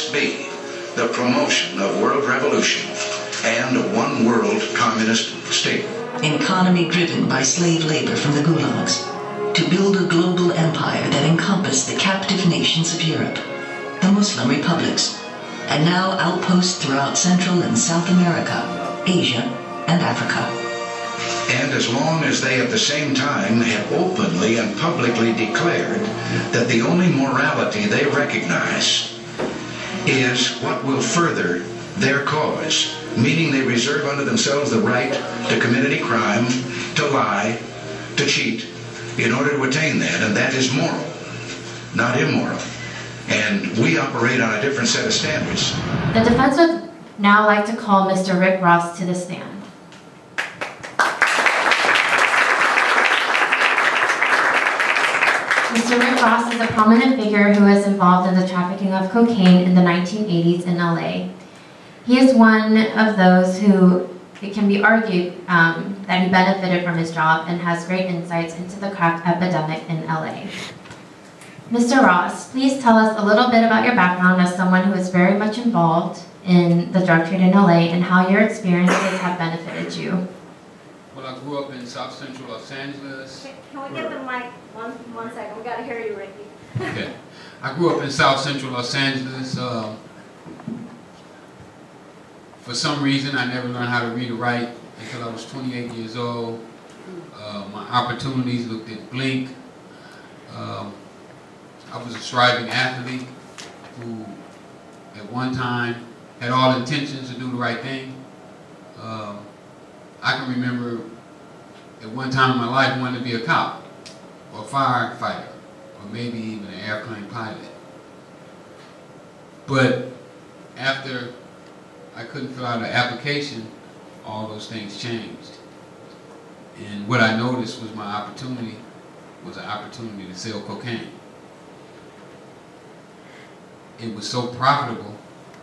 must be the promotion of world revolution and a one-world communist state. An economy driven by slave labor from the gulags, to build a global empire that encompassed the captive nations of Europe, the Muslim republics, and now outposts throughout Central and South America, Asia, and Africa. And as long as they at the same time have openly and publicly declared that the only morality they recognize is what will further their cause, meaning they reserve unto themselves the right to commit any crime, to lie, to cheat, in order to attain that, and that is moral, not immoral. And we operate on a different set of standards. The defense would now like to call Mr. Rick Ross to the stand. Mr. Rick Ross is a prominent figure who is involved in the trafficking of cocaine in the 1980s in LA. He is one of those who, it can be argued, that he benefited from his job and has great insights into the crack epidemic in LA. Mr. Ross, please tell us a little bit about your background as someone who is very much involved in the drug trade in LA and how your experiences have benefited you. Well, I grew up in South Central Los Angeles. Can we get the mic one second? We got to hear you, Ricky. Okay. I grew up in South Central Los Angeles. For some reason, I never learned how to read or write until I was 28 years old. My opportunities looked at blink. I was a striving athlete who, at one time, had all intentions to do the right thing. I can remember at one time in my life wanting to be a cop, or a firefighter, or maybe even an airplane pilot. But after I couldn't fill out an application, all those things changed. And what I noticed was my opportunity was an opportunity to sell cocaine. It was so profitable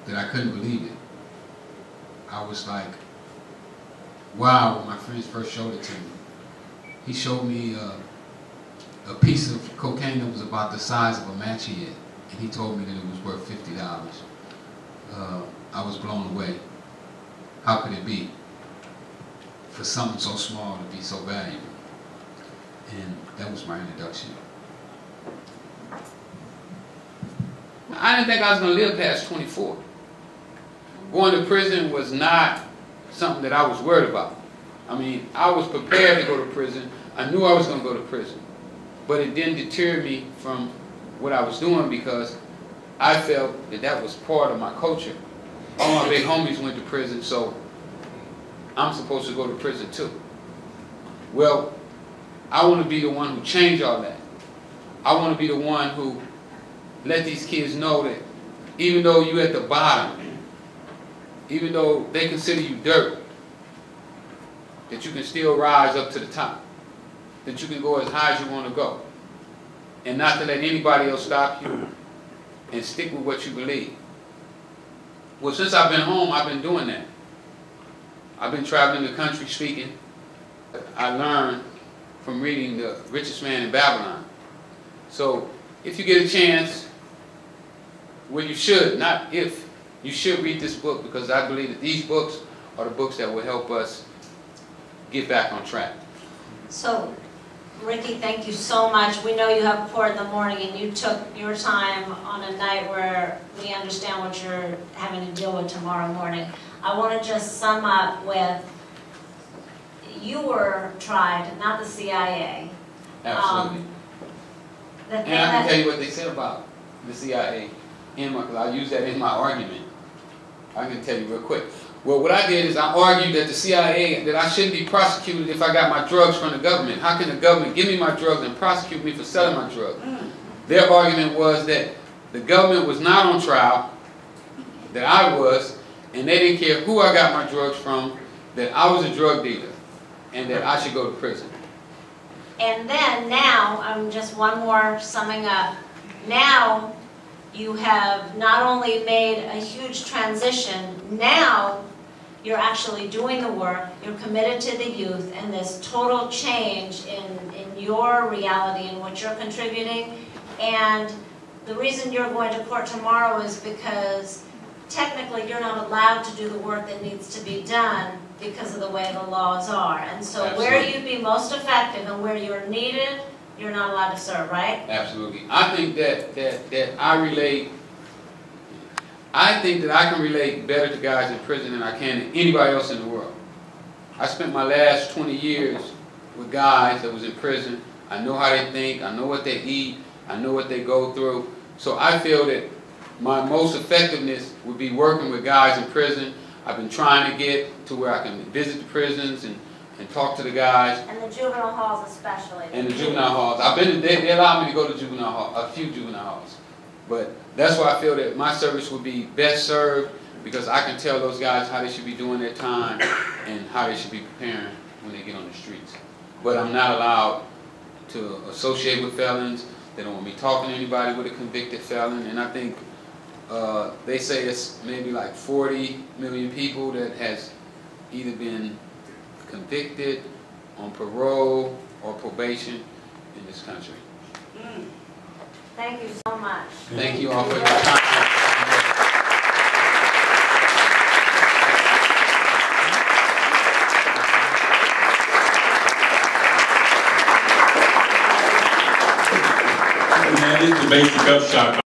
that I couldn't believe it. I was like, wow, when my friends first showed it to me. He showed me a piece of cocaine that was about the size of a match head, and he told me that it was worth $50. I was blown away. How could it be for something so small to be so valuable? And that was my introduction. I didn't think I was going to live past 24. Going to prison was not something that I was worried about. I mean, I was prepared to go to prison. I knew I was going to go to prison. But it didn't deter me from what I was doing because I felt that that was part of my culture. All my big homies went to prison, so I'm supposed to go to prison too. Well, I want to be the one who changed all that. I want to be the one who let these kids know that even though you're at the bottom, even though they consider you dirt, that you can still rise up to the top, that you can go as high as you want to go, and not to let anybody else stop you, and stick with what you believe. Well, since I've been home, I've been doing that. I've been traveling the country speaking. I learned from reading The Richest Man in Babylon. So if you get a chance, well, you should, not if, you should read this book because I believe that these books are the books that will help us get back on track. So, Ricky, thank you so much. We know you have Pour in the Morning and you took your time on a night where we understand what you're having to deal with tomorrow morning. I want to just sum up with, you were tried, not the CIA. Absolutely. And I can tell you what they said about the CIA, because I use that in my argument. I can tell you real quick. Well, what I did is I argued that the CIA, that I shouldn't be prosecuted if I got my drugs from the government. How can the government give me my drugs and prosecute me for selling my drugs? Their argument was that the government was not on trial, that I was, and they didn't care who I got my drugs from, that I was a drug dealer, and that I should go to prison. And then now, just one more summing up. Now, you have not only made a huge transition, now you're actually doing the work, you're committed to the youth, and this total change in your reality and what you're contributing. And the reason you're going to court tomorrow is because technically you're not allowed to do the work that needs to be done because of the way the laws are. And so where Absolutely. you'd be most effective and where you're needed, you're not allowed to serve, right? Absolutely. I think that I can relate better to guys in prison than I can to anybody else in the world. I spent my last 20 years with guys that was in prison. I know how they think, I know what they eat, I know what they go through. So I feel that my most effectiveness would be working with guys in prison. I've been trying to get to where I can visit the prisons and talk to the guys. And the juvenile halls especially. And the juvenile halls. They allowed me to go to juvenile hall, a few juvenile halls. But that's why I feel that my service would be best served, because I can tell those guys how they should be doing their time and how they should be preparing when they get on the streets. But I'm not allowed to associate with felons. They don't want me talking to anybody with a convicted felon. And I think they say it's maybe like 40 million people that has either been convicted, on parole, or probation in this country. Thank you so much. Thank you all for your time. And that is the basic upshot.